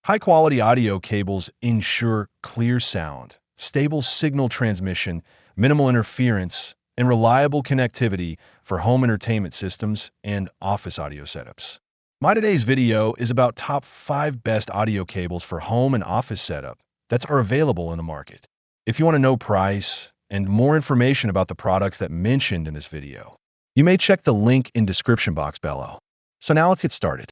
High-quality audio cables ensure clear sound, stable signal transmission, minimal interference, and reliable connectivity for home entertainment systems and office audio setups. My today's video is about top 5 best audio cables for home and office setup that are available in the market. If you want to know price and more information about the products that mentioned in this video, you may check the link in description box below. So now let's get started.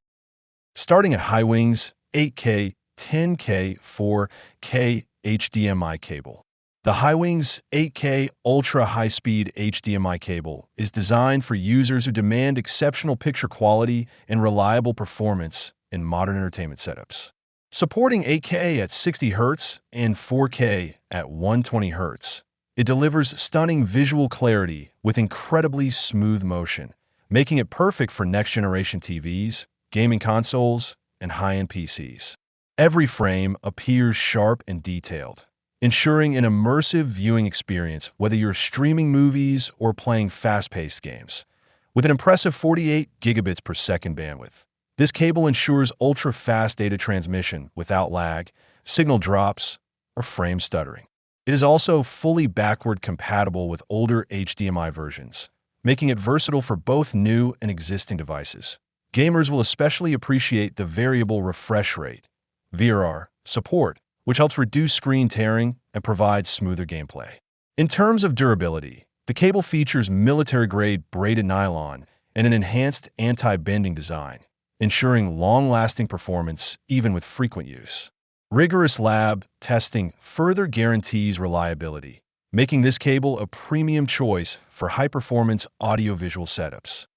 Starting at Hiwing's 8K, 10K, 4K HDMI cable. The Hiwing's 8K Ultra High-Speed HDMI cable is designed for users who demand exceptional picture quality and reliable performance in modern entertainment setups. Supporting 8K at 60 Hz and 4K at 120 Hz, it delivers stunning visual clarity with incredibly smooth motion, making it perfect for next-generation TVs, gaming consoles, and high-end PCs. Every frame appears sharp and detailed, ensuring an immersive viewing experience whether you're streaming movies or playing fast-paced games. With an impressive 48 gigabits per second bandwidth, this cable ensures ultra-fast data transmission without lag, signal drops, or frame stuttering. It is also fully backward compatible with older HDMI versions, making it versatile for both new and existing devices. Gamers will especially appreciate the variable refresh rate (VRR) support, which helps reduce screen tearing and provides smoother gameplay. In terms of durability, the cable features military-grade braided nylon and an enhanced anti-bending design, ensuring long-lasting performance even with frequent use. Rigorous lab testing further guarantees reliability, making this cable a premium choice for high-performance audiovisual setups.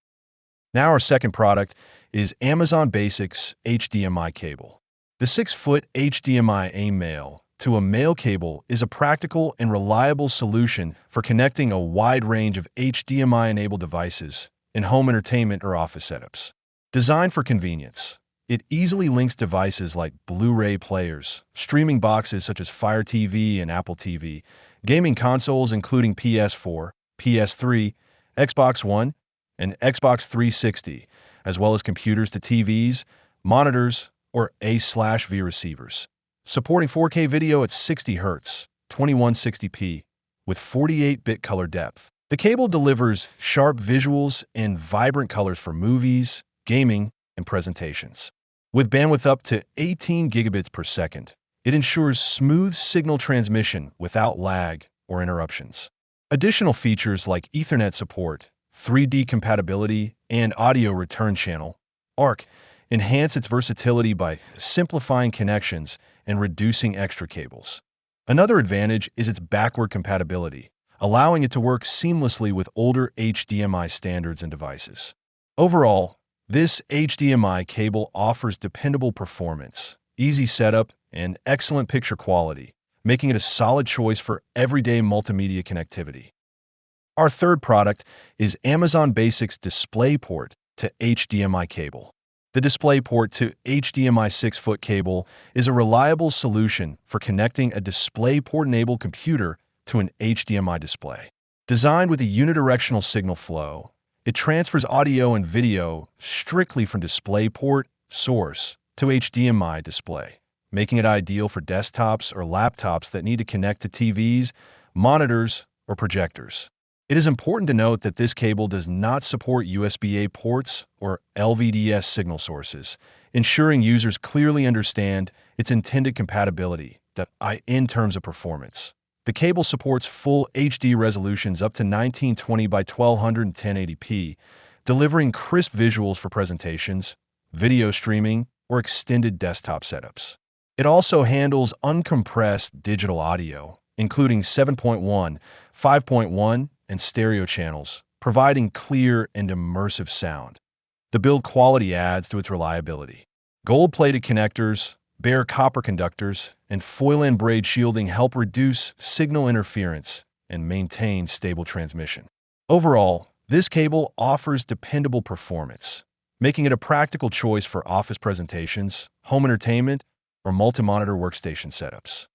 Now our second product is Amazon Basics HDMI cable. The 6-foot HDMI AIM male to a male cable is a practical and reliable solution for connecting a wide range of HDMI-enabled devices in home entertainment or office setups. Designed for convenience, it easily links devices like Blu-ray players, streaming boxes such as Fire TV and Apple TV, gaming consoles including PS4, PS3, Xbox One, and Xbox 360, as well as computers to TVs, monitors, or A/V receivers. Supporting 4K video at 60 Hz, 2160p, with 48-bit color depth. The cable delivers sharp visuals and vibrant colors for movies, gaming, and presentations. With bandwidth up to 18 gigabits per second, it ensures smooth signal transmission without lag or interruptions. Additional features like Ethernet support, 3D compatibility, and audio return channel (ARC) enhance its versatility by simplifying connections and reducing extra cables. Another advantage is its backward compatibility, allowing it to work seamlessly with older HDMI standards and devices. Overall, this HDMI cable offers dependable performance, easy setup, and excellent picture quality, making it a solid choice for everyday multimedia connectivity. Our third product is Amazon Basics DisplayPort to HDMI cable. The DisplayPort to HDMI 6-foot cable is a reliable solution for connecting a DisplayPort-enabled computer to an HDMI display. Designed with a unidirectional signal flow, it transfers audio and video strictly from DisplayPort source to HDMI display, making it ideal for desktops or laptops that need to connect to TVs, monitors, or projectors. It is important to note that this cable does not support USB-A ports or LVDS signal sources, ensuring users clearly understand its intended compatibility in terms of performance. The cable supports full HD resolutions up to 1920 by 1200 and 1080p, delivering crisp visuals for presentations, video streaming, or extended desktop setups. It also handles uncompressed digital audio, including 7.1, 5.1, and stereo channels, providing clear and immersive sound. The build quality adds to its reliability. Gold-plated connectors, bare copper conductors, and foil-end braid shielding help reduce signal interference and maintain stable transmission. Overall, this cable offers dependable performance, making it a practical choice for office presentations, home entertainment, or multi-monitor workstation setups.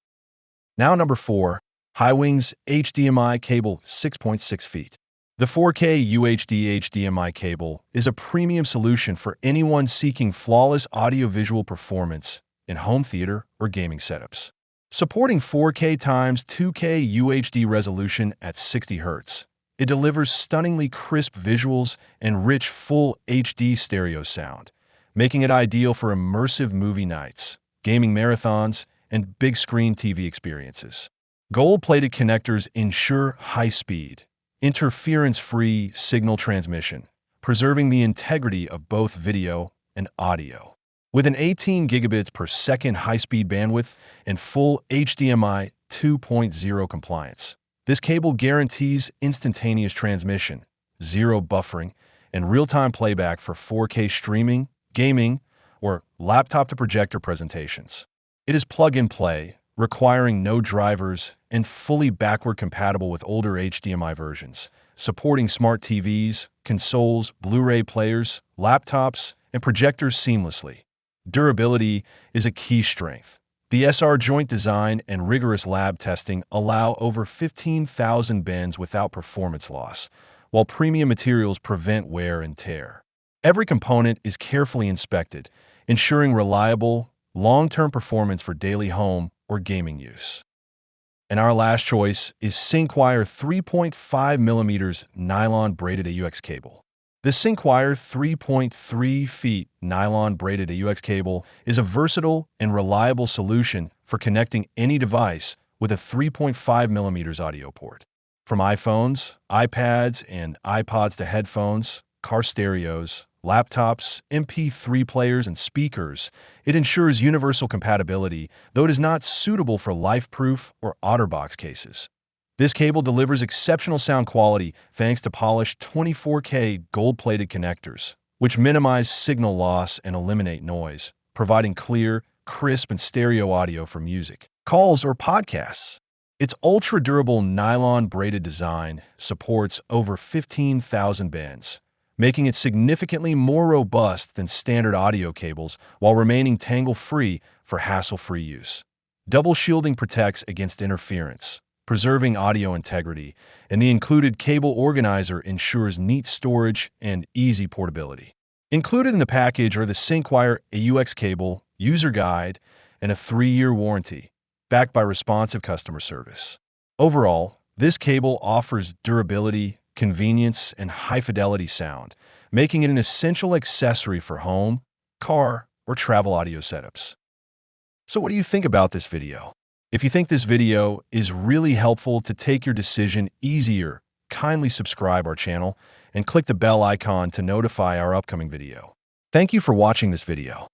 Now number 4, Hiwing's HDMI cable 6.6 feet. The 4K UHD HDMI cable is a premium solution for anyone seeking flawless audiovisual performance in home theater or gaming setups. Supporting 4K x 2K UHD resolution at 60 Hz, it delivers stunningly crisp visuals and rich full HD stereo sound, making it ideal for immersive movie nights, gaming marathons, and big-screen TV experiences. Gold-plated connectors ensure high-speed, interference-free signal transmission, preserving the integrity of both video and audio. With an 18 gigabits per second high-speed bandwidth and full HDMI 2.0 compliance, this cable guarantees instantaneous transmission, zero buffering, and real-time playback for 4K streaming, gaming, or laptop-to-projector presentations. It is plug-and-play, requiring no drivers and fully backward compatible with older HDMI versions, supporting smart TVs, consoles, Blu-ray players, laptops, and projectors seamlessly. Durability is a key strength. The SR joint design and rigorous lab testing allow over 15,000 bends without performance loss, while premium materials prevent wear and tear. Every component is carefully inspected, ensuring reliable, long-term performance for daily home or gaming use. And our last choice is SyncWire 3.5mm nylon braided AUX cable. The SyncWire 3.3 feet nylon braided AUX cable is a versatile and reliable solution for connecting any device with a 3.5mm audio port. From iPhones, iPads, and iPods to headphones, car stereos, laptops, MP3 players, and speakers, it ensures universal compatibility, though it is not suitable for LifeProof or OtterBox cases. This cable delivers exceptional sound quality thanks to polished 24K gold-plated connectors, which minimize signal loss and eliminate noise, providing clear, crisp, and stereo audio for music, calls, or podcasts. Its ultra-durable nylon-braided design supports over 15,000 bends, making it significantly more robust than standard audio cables while remaining tangle-free for hassle-free use. Double shielding protects against interference, preserving audio integrity, and the included cable organizer ensures neat storage and easy portability. Included in the package are the SyncWire AUX cable, user guide, and a 3-year warranty, backed by responsive customer service. Overall, this cable offers durability, convenience, and high-fidelity sound, making it an essential accessory for home, car, or travel audio setups. So what do you think about this video? If you think this video is really helpful to take your decision easier, kindly subscribe our channel and click the bell icon to notify our upcoming video. Thank you for watching this video.